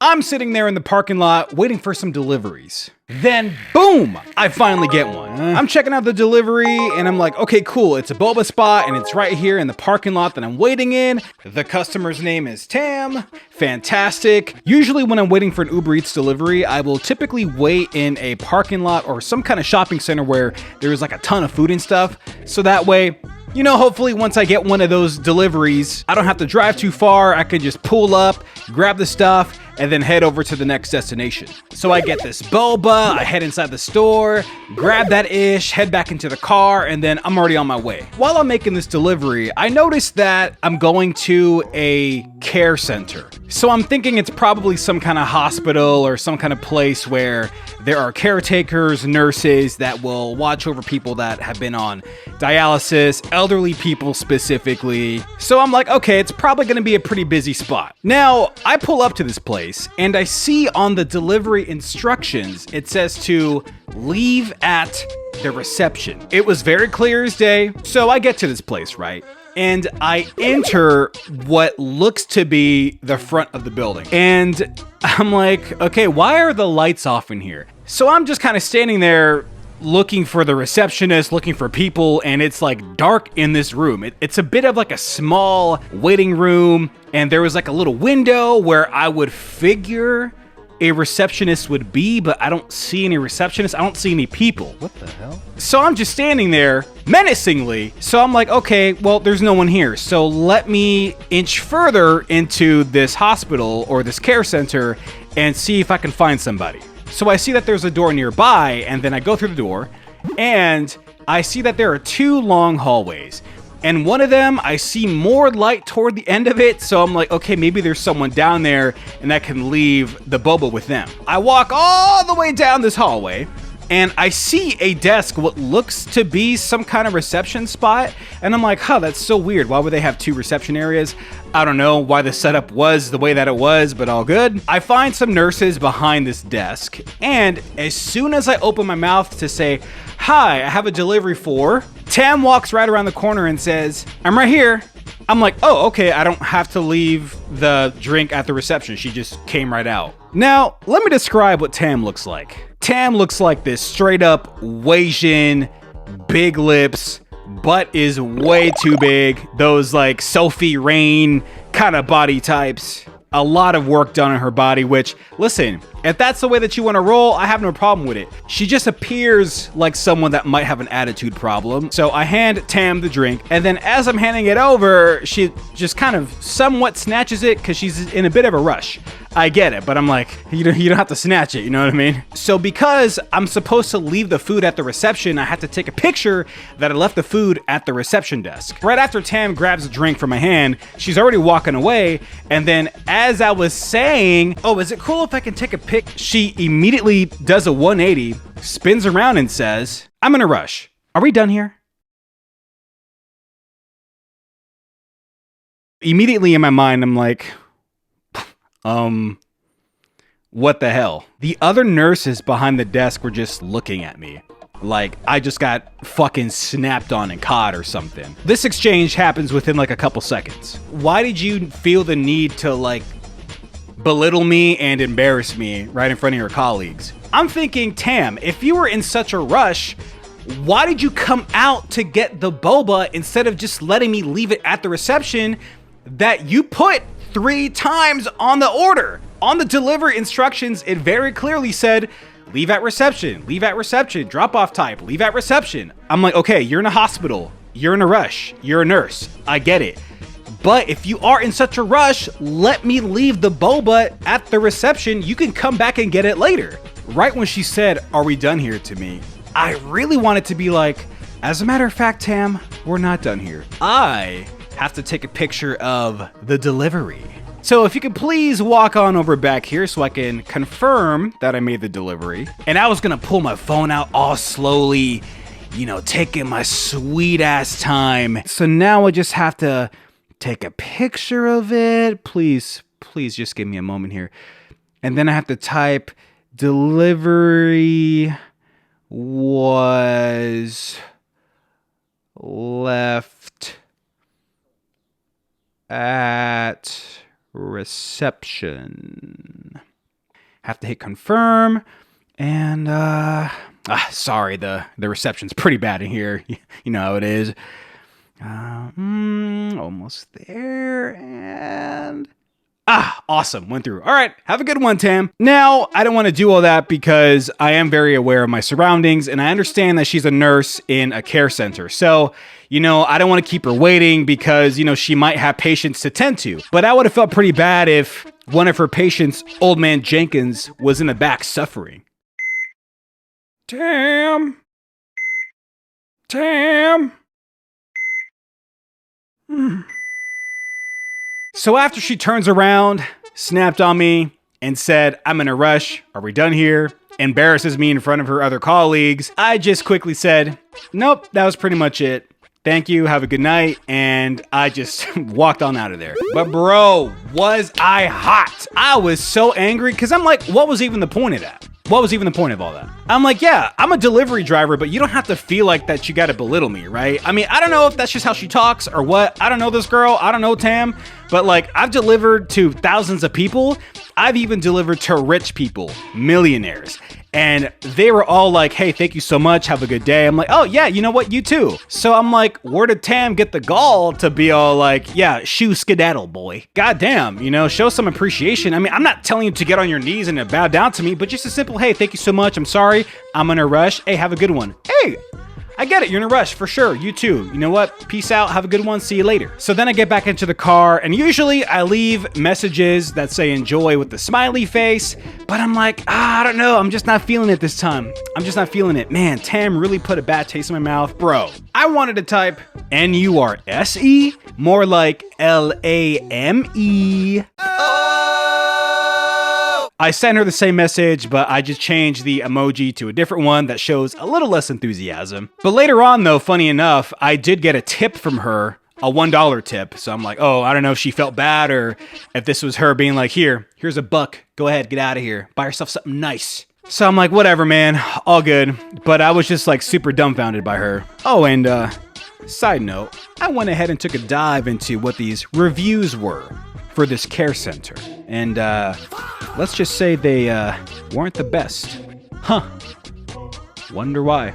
I'm sitting there in the parking lot waiting for some deliveries. Then, boom, I finally get one. I'm checking out the delivery and I'm like, okay, cool. It's a boba spot and it's right here in the parking lot that I'm waiting in. The customer's name is Tam. Fantastic. Usually when I'm waiting for an Uber Eats delivery, I will typically wait in a parking lot or some kind of shopping center where there's like a ton of food and stuff. So that way, you know, hopefully once I get one of those deliveries, I don't have to drive too far. I could just pull up, grab the stuff, and then head over to the next destination. So I get this boba, I head inside the store, grab that ish, head back into the car, and then I'm already on my way. While I'm making this delivery, I noticed that I'm going to a care center. So I'm thinking it's probably some kind of hospital or some kind of place where there are caretakers, nurses that will watch over people that have been on dialysis, elderly people specifically. So I'm like, okay, it's probably gonna be a pretty busy spot. Now, I pull up to this place and I see on the delivery instructions, it says to leave at the reception. It was very clear as day. So I get to this place, right? And I enter what looks to be the front of the building. And I'm like, okay, why are the lights off in here? So I'm just kind of standing there looking for the receptionist, looking for people, and it's like dark in this room. It's a bit of like a small waiting room, and there was like a little window where I would figure a receptionist would be, but I don't see any receptionists. I don't see any people. What the hell? So I'm just standing there menacingly. So I'm like, okay, well, there's no one here. So let me inch further into this hospital or this care center and see if I can find somebody. So I see that there's a door nearby, and then I go through the door, and I see that there are two long hallways. And one of them, I see more light toward the end of it, so I'm like, okay, maybe there's someone down there, and I can leave the boba with them. I walk all the way down this hallway, and I see a desk, what looks to be some kind of reception spot, and I'm like, huh, that's so weird. Why would they have two reception areas? I don't know why the setup was the way that it was, but all good. I find some nurses behind this desk, and as soon as I open my mouth to say, hi, I have a delivery for, Tam walks right around the corner and says, I'm right here. I'm like, oh, okay, I don't have to leave the drink at the reception. She just came right out. Now, let me describe what Tam looks like. Tam looks like this straight up Asian, big lips, butt is way too big. Those like Sophie Rain kind of body types. A lot of work done on her body, which, listen, if that's the way that you want to roll, I have no problem with it. She just appears like someone that might have an attitude problem. So I hand Tam the drink, and then as I'm handing it over, she just kind of somewhat snatches it because she's in a bit of a rush. I get it, but I'm like, you don't have to snatch it, you know what I mean? So because I'm supposed to leave the food at the reception, I had to take a picture that I left the food at the reception desk. Right after Tam grabs a drink from my hand, she's already walking away, and then as I was saying, oh, is it cool if I can take a pic? She immediately does a 180, spins around and says, I'm in a rush. Are we done here? Immediately in my mind, I'm like, what the hell? The other nurses behind the desk were just looking at me like I just got fucking snapped on and caught or something. This exchange happens within like a couple seconds. Why did you feel the need to like belittle me and embarrass me right in front of your colleagues? I'm thinking, Tam, if you were in such a rush, why did you come out to get the boba instead of just letting me leave it at the reception that you put 3 times on the order? On the delivery instructions, it very clearly said, leave at reception, drop off type, leave at reception. I'm like, okay, you're in a hospital, you're in a rush, you're a nurse, I get it. But if you are in such a rush, let me leave the boba at the reception. You can come back and get it later. Right when she said, are we done here to me, I really wanted to be like, as a matter of fact, Tam, we're not done here. I have to take a picture of the delivery. So if you could please walk on over back here so I can confirm that I made the delivery. And I was gonna pull my phone out all slowly, you know, taking my sweet ass time. So now I just have to take a picture of it. Please just give me a moment here. And then I have to type delivery was left at reception. Have to hit confirm. And, sorry, the reception's pretty bad in here. You know how it is. Almost there, and... awesome. Went through. All right. Have a good one, Tam. Now, I don't want to do all that because I am very aware of my surroundings, and I understand that she's a nurse in a care center. So, I don't want to keep her waiting because, she might have patients to tend to. But I would have felt pretty bad if one of her patients, Old Man Jenkins, was in the back suffering. Tam. So after she turns around, snapped on me, and said, I'm in a rush, are we done here? Embarrasses me in front of her other colleagues, I just quickly said, nope, that was pretty much it. Thank you, have a good night, and I just walked on out of there. But bro, was I hot? I was so angry, because I'm like, what was even the point of that? What was even the point of all that? I'm like, yeah, I'm a delivery driver, but you don't have to feel like that you gotta belittle me, right? I mean, I don't know if that's just how she talks or what. I don't know this girl. I don't know Tam. But like, I've delivered to thousands of people. I've even delivered to rich people, millionaires. And they were all like, hey, thank you so much. Have a good day. I'm like, oh yeah, you know what? You too. So I'm like, where did Tam get the gall to be all like, yeah, shoo skedaddle, boy. Goddamn, show some appreciation. I mean, I'm not telling you to get on your knees and to bow down to me, but just a simple, hey, thank you so much. I'm sorry. I'm in a rush. Hey, have a good one. Hey, I get it. You're in a rush for sure. You too. You know what? Peace out. Have a good one. See you later. So then I get back into the car, and usually I leave messages that say enjoy with the smiley face, but I'm like, I don't know. I'm just not feeling it this time. I'm just not feeling it. Man, Tam really put a bad taste in my mouth. Bro, I wanted to type N-U-R-S-E, more like L-A-M-E. I sent her the same message, but I just changed the emoji to a different one that shows a little less enthusiasm. But later on, though, funny enough, I did get a tip from her, a $1 tip. So I'm like, oh, I don't know if she felt bad or if this was her being like, here's $1. Go ahead, get out of here. Buy yourself something nice. So I'm like, whatever, man, all good. But I was just like super dumbfounded by her. Oh, and side note, I went ahead and took a dive into what these reviews were for this care center. And let's just say they weren't the best. Huh. Wonder why.